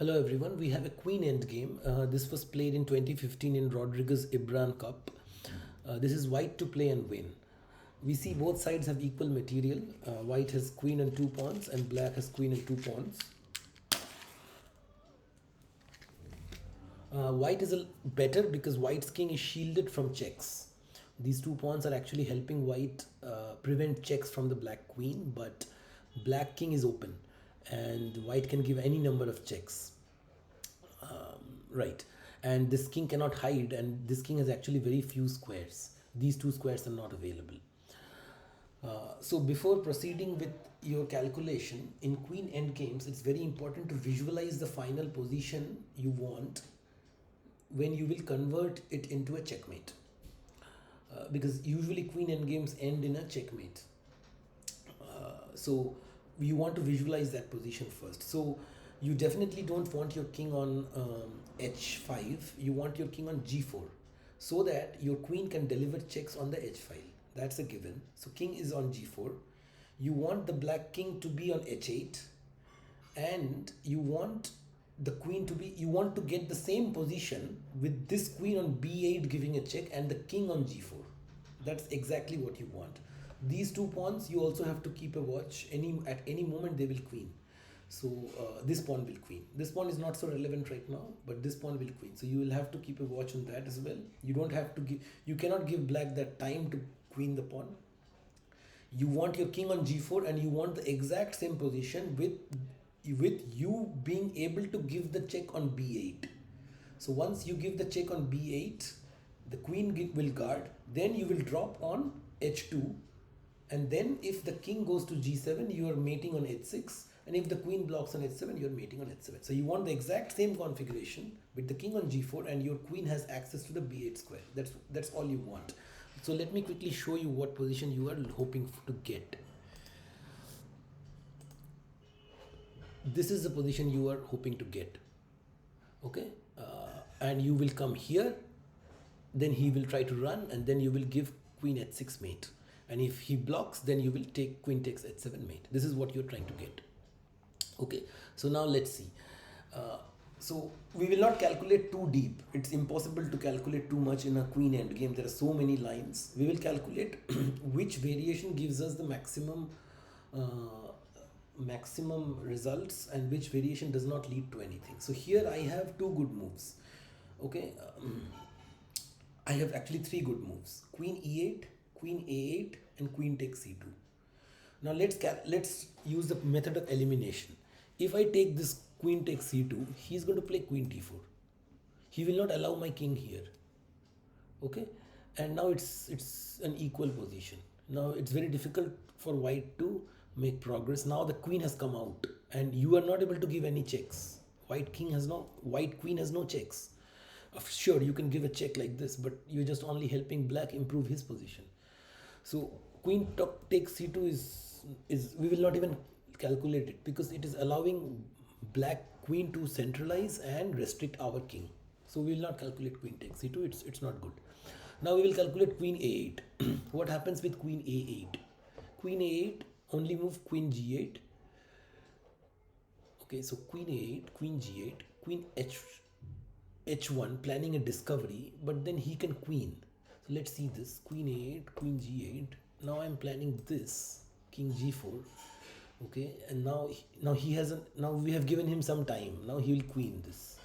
Hello everyone, we have a Queen endgame. This was played in 2015 in Rodriguez Ibran Cup. This is white to play and win. We see both sides have equal material. White has queen and 2 pawns and black has queen and 2 pawns. White is better because white's king is shielded from checks. These 2 pawns are actually helping white prevent checks from the black queen, but black king is open and white can give any number of checks. Right, and this king cannot hide, and this king has actually very few squares. These 2 squares are not available. So before proceeding with your calculation in queen endgames, it's very important to visualize the final position you want when you will convert it into a checkmate. Because usually queen endgames end in a checkmate. So you want to visualize that position first. So you definitely don't want your king on h5. You want your king on g4 so that your queen can deliver checks on the h file. That's a given. So king is on g4. You want the black king to be on h8, and you want the queen to be, you want to get the same position with this queen on b8 giving a check and the king on g4. That's exactly what you want. These 2 pawns you also have to keep a watch. At any moment they will queen. So this pawn will queen. This pawn is not so relevant right now, but this pawn will queen. So you will have to keep a watch on that as well. You don't have to give, you cannot give black that time to queen the pawn. You want your king on g4 and you want the exact same position with you being able to give the check on b8. So once you give the check on b8, the queen will guard, then you will drop on h2, and then if the king goes to g7, you are mating on h6, and if the queen blocks on h7, you are mating on h7. So you want the exact same configuration with the king on g4 and your queen has access to the b8 square. That's all you want. So let me quickly show you what position you are hoping to get. This is the position you are hoping to get. Okay, and you will come here, then he will try to run, and then you will give queen h6 mate, and if he blocks, then you will take queen takes h7 mate. This is what you're trying to get. Okay, so now let's see. So we will not calculate too deep. It's impossible to calculate too much in a queen endgame. There are so many lines. We will calculate which variation gives us the maximum results and which variation does not lead to anything. So here I have 2 good moves. Okay, I have actually 3 good moves: queen e8, queen a8, and queen takes c2. Now let's use the method of elimination. If I take this queen takes c2, he's going to play queen d4. He will not allow my king here. Okay, and now it's an equal position. Now it's very difficult for white to make progress. Now the queen has come out and you are not able to give any checks. White queen has no checks. Sure, you can give a check like this, but you're just only helping black improve his position. So queen takes c2 is we will not even calculate it because it is allowing black queen to centralize and restrict our king. So we will not calculate queen takes c2. It's not good. Now we will calculate queen a8. What happens with queen a8? Queen a8, only move queen g8. Okay, so queen a8, queen g8, queen h1, planning a discovery, but then he can queen. So let's see this: queen a8, queen g8. Now I'm planning this, king g4. Okay, and now he hasn't. Now we have given him some time. Now he will queen this.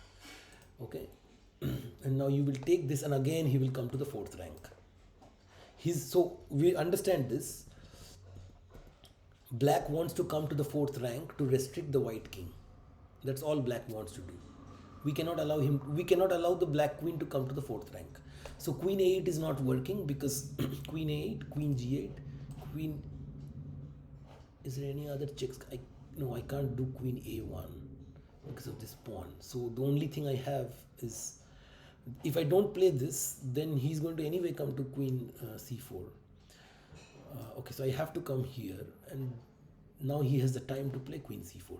Okay, and now you will take this, and again he will come to the 4th rank. So we understand this. Black wants to come to the 4th rank to restrict the white king. That's all black wants to do. We cannot allow him. We cannot allow the black queen to come to the 4th rank. So queen a8 is not working because queen a8, queen g8, queen. Is there any other checks? No, I can't do queen a1 because of this pawn. So the only thing I have is, if I don't play this, then he's going to anyway come to queen c4. Okay, so I have to come here, and now he has the time to play queen c4.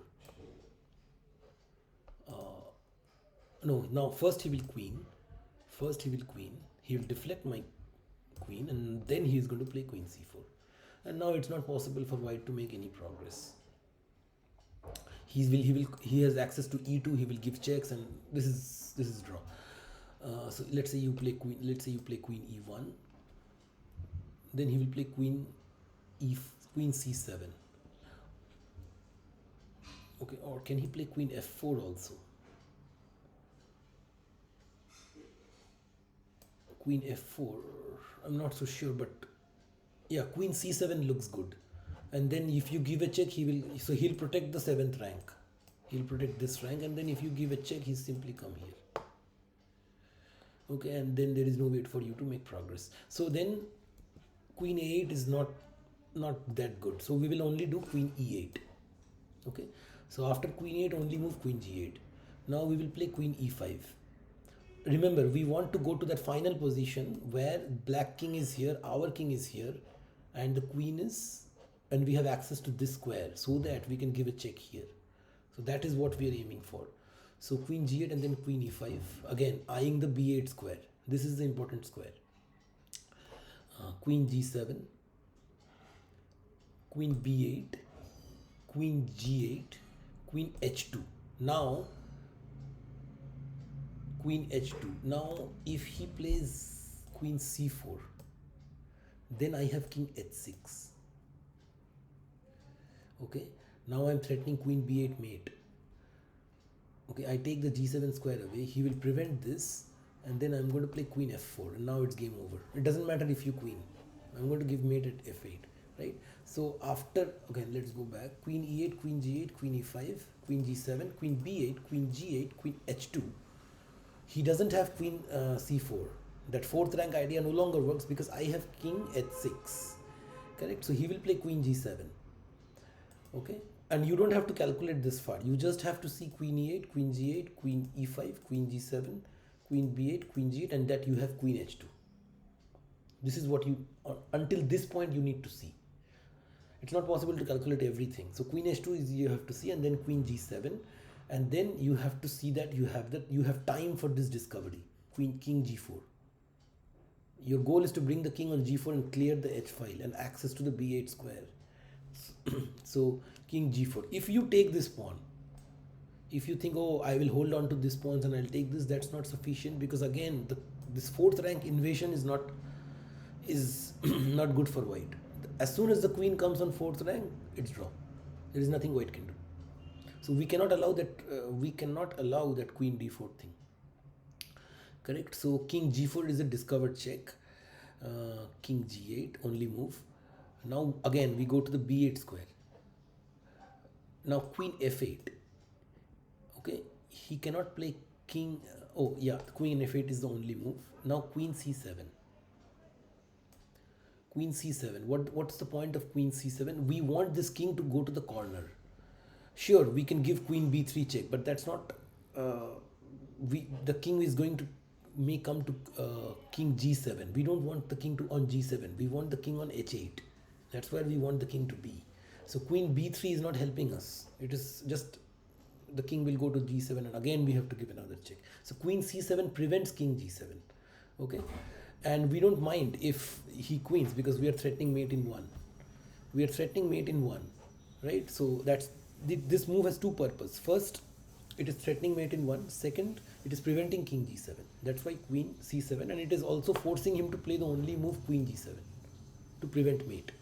No, now first he will queen. He will deflect my queen, and then he is going to play queen c4. And now it's not possible for white to make any progress. he has access to e2. He will give checks, and this is draw. So let's say you play queen. Let's say you play queen e1. Then he will play queen c7. Okay, or can he play queen f4 also? Queen f4. I'm not so sure, but yeah, queen c7 looks good. And then if you give a check, he'll protect the 7th rank. He'll protect this rank, and then if you give a check, he'll simply come here. Okay, and then there is no way for you to make progress. So then queen a8 is not that good. So we will only do queen e8. Okay, so after queen 8, only move queen g8. Now we will play queen e5. Remember, we want to go to that final position where black king is here, our king is here, and the queen is, and we have access to this square so that we can give a check here. So that is what we are aiming for. So queen g8 and then queen e5, again eyeing the b8 square. This is the important square. Queen g7, queen b8, queen g8, queen h2. Now queen h2. Now if he plays queen c4, then I have king h6. Okay, now I'm threatening queen b8 mate. Okay, I take the g7 square away. He will prevent this, and then I'm going to play queen f4, and now it's game over. It doesn't matter if you queen. I'm going to give mate at f8, right? So after, again, let's go back. Queen e8, queen g8, queen e5, queen g7, queen b8, queen g8, queen h2. He doesn't have queen c4. That 4th rank idea no longer works because I have king h6. Correct? So he will play queen g7. Okay? And you don't have to calculate this far. You just have to see queen e8, queen g8, queen e5, queen g7, queen b8, queen g8, and that you have queen h2. This is what you, until this point, you need to see. It's not possible to calculate everything. So queen h2 is you have to see, and then queen g7, and then you have to see that you have time for this discovery. King g4. Your goal is to bring the king on g4 and clear the h file and access to the b8 square. So king g4. If you take this pawn, if you think, oh, I will hold on to this pawns and I'll take this, that's not sufficient, because again this 4th rank invasion is not good for white. As soon as the queen comes on 4th rank, it's draw. There is nothing white can do. So we cannot allow that queen d4 thing. Correct? So king g4 is a discovered check. King g8, only move. Now again we go to the b8 square. Now queen f8. Okay, he cannot play king. Queen f8 is the only move. Now queen c7. Queen c7. What's the point of queen c7? We want this king to go to the corner. Sure, we can give queen b3 check, but that's not. The king is going to may come to king g7. We don't want the king to on g7. We want the king on h8. That's where we want the king to be. So queen b3 is not helping us. It is just the king will go to g7, and again we have to give another check. So queen c7 prevents king g7. Okay, and we don't mind if he queens because we are threatening mate in 1. We are threatening mate in 1, right? So this move has two purposes. First, it is threatening mate in 1. Second, it is preventing king g7. That's why queen c7, and it is also forcing him to play the only move queen g7 to prevent mate.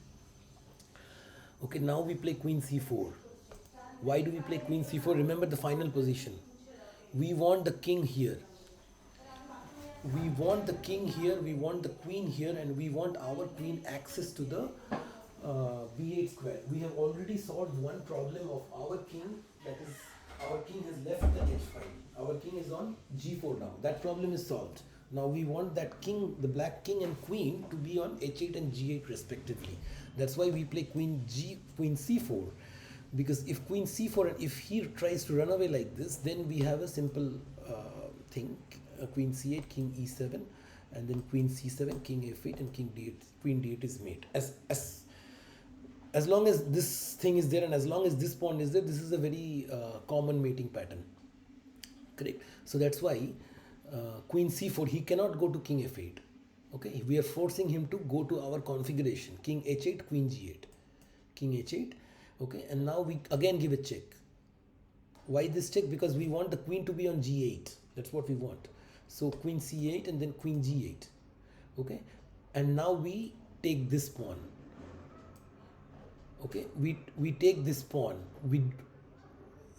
Okay, now we play queen c4. Why do we play queen c4? Remember the final position. We want the king here. We want the king here, we want the queen here, and we want our queen access to the b8 square. We have already solved one problem of our king, that is, our king has left the h file. Our king is on g4 now. That problem is solved. Now we want that king, the black king and queen, to be on h8 and g8 respectively. That's why we play queen c4, because if queen c4 and if he tries to run away like this, then we have a simple thing. Queen c8, king e7, and then queen c7, king f8, and king d8. Queen d8 is mate. As long as this thing is there and as long as this pawn is there, this is a very common mating pattern. Correct? So that's why queen c4, he cannot go to king f8. Okay, we are forcing him to go to our configuration. King h8, queen g8, king h8. Okay, and now we again give a check. Why this check? Because we want the queen to be on g8. That's what we want. So queen c8 and then queen g8. Okay, and now we take this pawn. Okay, we take this pawn.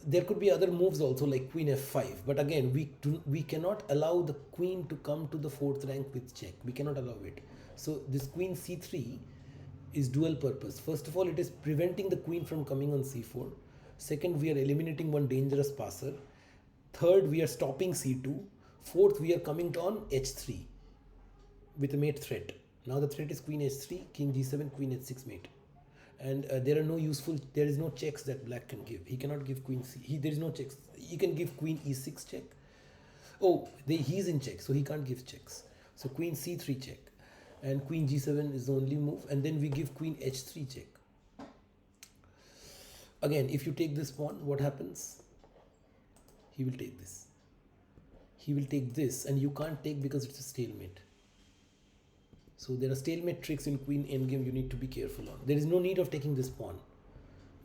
There could be other moves also like queen f5, but again we cannot allow the queen to come to the fourth rank with check. We cannot allow it. So this queen c3 is dual purpose. First of all, it is preventing the queen from coming on c4. Second, we are eliminating one dangerous passer. Third, we are stopping c2. Fourth, we are coming on h3 with a mate threat. Now the threat is queen h3, king g7, queen h6 mate. And there is no checks that black can give. He cannot give queen c. There is no checks. He can give queen e6 check. Oh, he's in check, so he can't give checks. So queen c3 check, and queen g7 is the only move, and then we give queen h3 check. Again, if you take this pawn, what happens? He will take this. He will take this, and you can't take because it's a stalemate. So there are stalemate tricks in queen endgame you need to be careful on. There is no need of taking this pawn.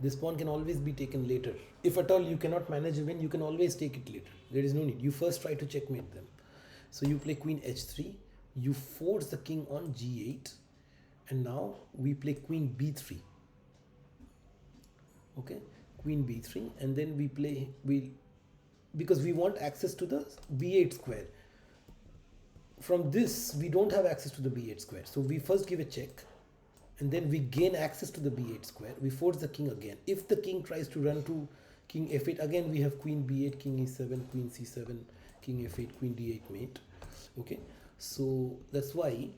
This pawn can always be taken later. If at all you cannot manage a win, you can always take it later. There is no need. You first try to checkmate them. So you play queen h3. You force the king on g8. And now we play queen b3. Okay, queen b3. And then we play, because we want access to the b8 square. From this, we don't have access to the b8 square. So we first give a check, and then we gain access to the b8 square. We force the king again. If the king tries to run to king f8, again we have queen b8, king e7, queen c7, king f8, queen d8 mate. Okay, so that's why,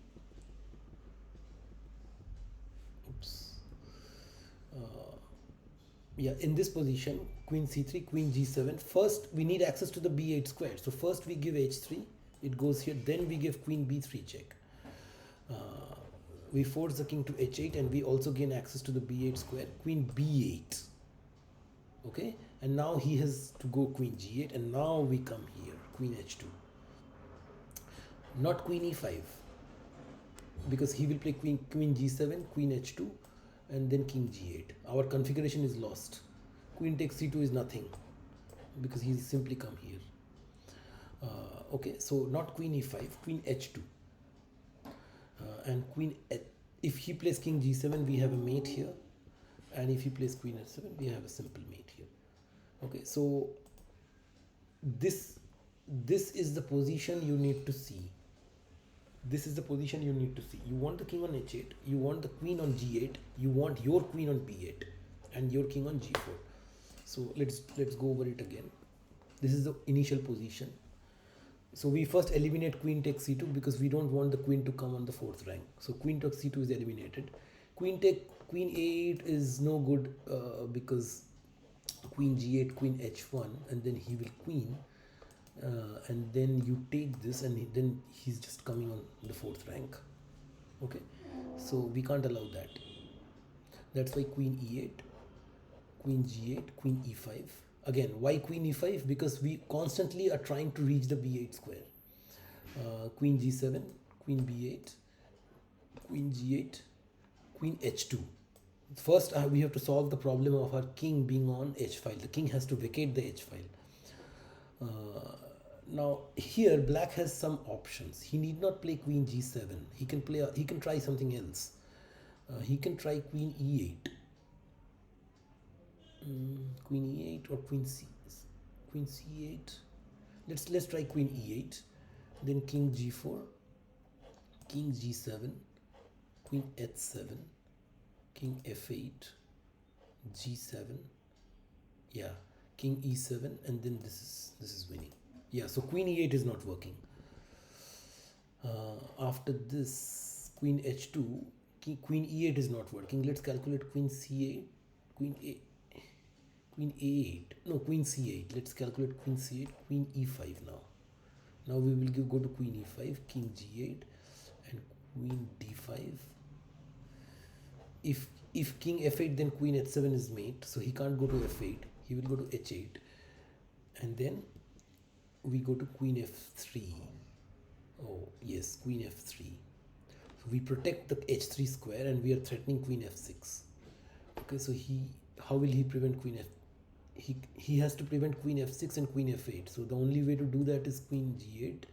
yeah, in this position, queen c3, queen g7. First, we need access to the b8 square. So first we give h3. It goes here, then we give queen b3 check. We force the king to h8, and we also gain access to the b8 square, queen b8. Okay, and now he has to go queen g8, and now we come here, queen h2. Not queen e5, because he will play queen g7, queen h2, and then king g8. Our configuration is lost. Queen takes c2 is nothing, because he simply come here. Okay, so not queen e5, queen h2, and queen. If he plays king g7, we have a mate here, and if he plays queen h7, we have a simple mate here. Okay, so this is the position you need to see. This is the position you need to see. You want the king on h8, you want the queen on g8, you want your queen on b8, and your king on g4. So let's go over it again. This is the initial position. So we first eliminate queen takes c2 because we don't want the queen to come on the fourth rank. So queen takes c2 is eliminated. Queen a8 is no good because queen g8, queen h1, and then he will queen, and then you take this, and then he's just coming on the fourth rank. Okay, so we can't allow that. That's why queen e8, queen g8, queen e5. Again, why queen e5? Because we constantly are trying to reach the b8 square. Queen g7, queen b8, queen g8, queen h2. First, we have to solve the problem of our king being on h file. The king has to vacate the h file. Now here, black has some options. He need not play queen g7. He can try something else. He can try queen e8. Queen e8 or queen c8. Let's try queen e8, then king g4, king g7, queen h7, king f8, g7, yeah, king e7, and then this is winning. Yeah, so queen e8 is not working. After this, queen h2, queen e8 is not working. Let's calculate queen c8, queen a8, no, queen c8. Let's calculate queen c8, queen e5 now. Now we will go to queen e5, king g8, and queen d5. If king f8, then queen h7 is mate, so he can't go to f8. He will go to h8, and then we go to queen f3. Oh yes, queen f3. So we protect the h3 square, and we are threatening queen f6. Okay, so how will he prevent queen he has to prevent queen f6 and queen f8. So the only way to do that is queen g8,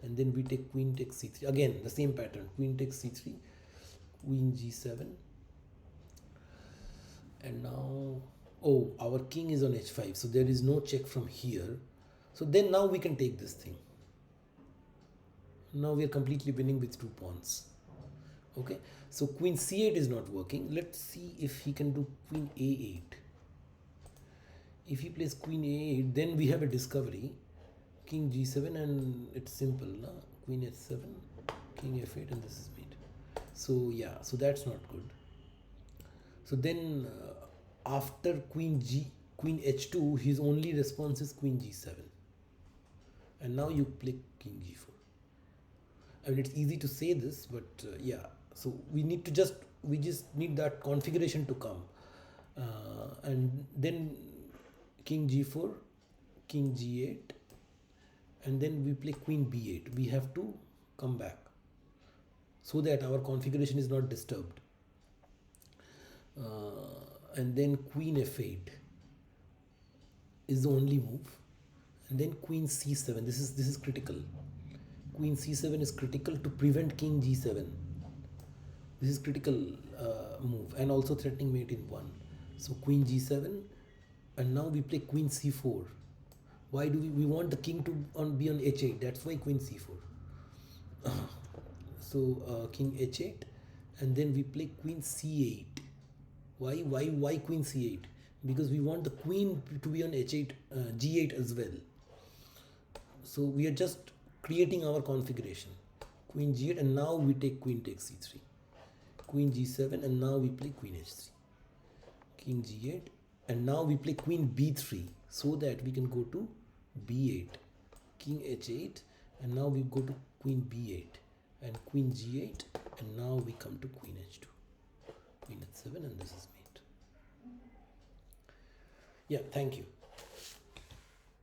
and then we take queen takes c3. Again, the same pattern. Queen takes c3, queen g7, and now, oh, our king is on h5, so there is no check from here. So then now we can take this thing. Now we are completely winning with 2 pawns. Okay, so queen c8 is not working. Let's see if he can do queen a8. If he plays queen a8, then we have a discovery. King g7, and it's simple. Queen h7, king f8, and this is mate. So yeah, so that's not good. So then after queen h2, his only response is queen g7. And now you play king g4. I mean, it's easy to say this, but yeah. So we just need that configuration to come, and then king g4, king g8, and then we play queen b8. We have to come back so that our configuration is not disturbed. And then queen f8 is the only move, and then queen c7. This is critical. Queen c7 is critical to prevent king g7. This is critical move, and also threatening mate in 1. So queen g7, and now we play queen c4. Why do we want the king to be on h8? That's why queen c4. So king h8, and then we play queen c8. Why queen c8? Because we want the queen to be on h8, g8 as well. So we are just creating our configuration. Queen g8, and now we take queen takes c3. Queen g7, and now we play queen h3. King g8, and now we play queen b3, so that we can go to b8. King h8, and now we go to queen b8, and queen g8, and now we come to queen h2. Queen h7, and this is mate. Yeah, thank you.